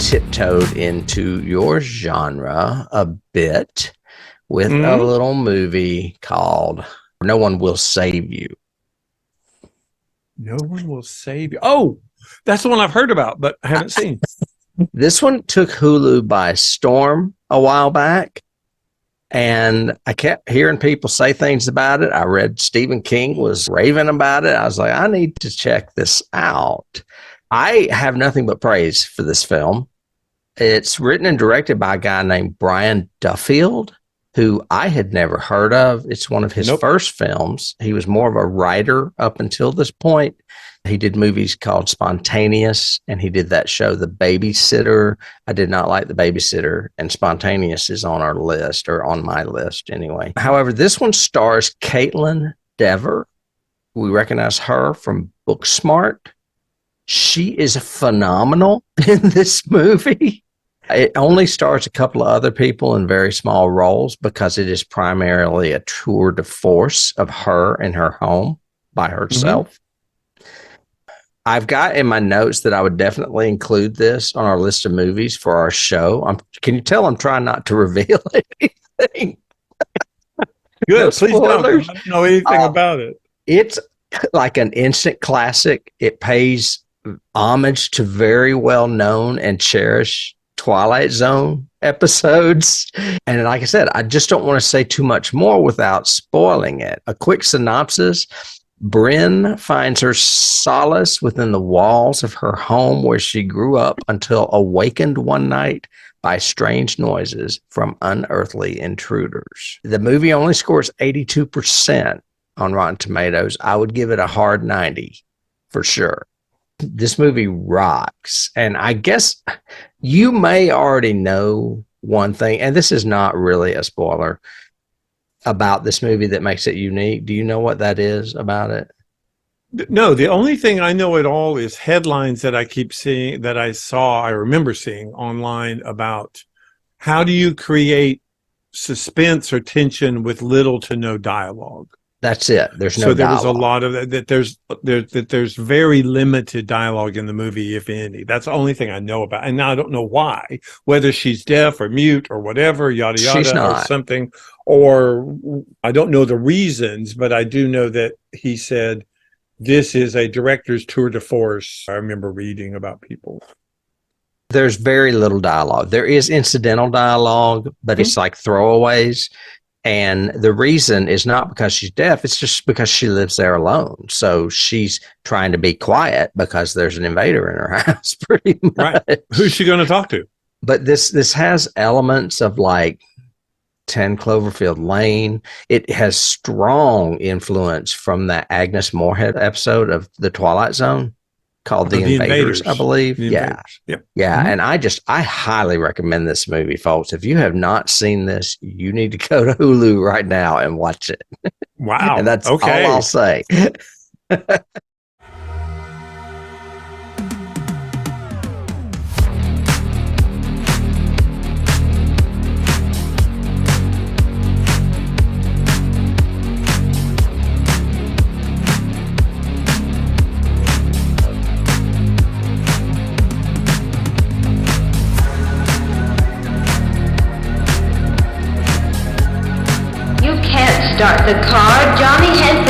tiptoed into your genre a bit with a little movie called No One Will Save You. No One Will Save You. Oh, that's the one I've heard about, but I haven't seen. This one took Hulu by storm a while back, and I kept hearing people say things about it. I read Stephen King was raving about it. I was like, I need to check this out. I have nothing but praise for this film. It's written and directed by a guy named Brian Duffield, who I had never heard of. It's one of his first films. He was more of a writer up until this point. He did movies called Spontaneous, and he did that show, The Babysitter. I did not like The Babysitter, and Spontaneous is on our list, or on my list anyway. However, this one stars Caitlin Dever. We recognize her from Booksmart. She is phenomenal in this movie. It only stars a couple of other people in very small roles because it is primarily a tour de force of her in her home by herself. I've got in my notes that I would definitely include this on our list of movies for our show. Can you tell I'm trying not to reveal anything? Good. Please don't. I don't know anything about it. It's like an instant classic. It pays homage to very well-known and cherished Twilight Zone episodes. And like I said, I just don't want to say too much more without spoiling it. A quick synopsis. Brynn finds her solace within the walls of her home where she grew up until awakened one night by strange noises from unearthly intruders. The movie only scores 82% on Rotten Tomatoes. I would give it a hard 90 for sure. This movie rocks. And I guess you may already know one thing, and this is not really a spoiler, about this movie that makes it unique. Do you know what that is about it? No, the only thing I know at all is headlines that I keep seeing, that I remember seeing online about how do you create suspense or tension with little to no dialogue. That's it. There's no so there dialogue. Was a lot of that. There's very limited dialogue in the movie, if any. That's the only thing I know about. And now I don't know why, whether she's deaf or mute or whatever, yada yada, she's not. Or something. Or I don't know the reasons, but I do know that he said this is a director's tour de force. I remember reading about people. There's very little dialogue. There is incidental dialogue, but it's like throwaways. And the reason is not because she's deaf. It's just because she lives there alone. So she's trying to be quiet because there's an invader in her house, pretty much. Right. Who's she going to talk to? But this has elements of like 10 Cloverfield Lane. It has strong influence from that Agnes Moorehead episode of The Twilight Zone called The Invaders, I believe. Yeah. Yep. Yeah. And I highly recommend this movie, folks. If you have not seen this, you need to go to Hulu right now and watch it. Wow. And that's all I'll say. Start the car. Johnny has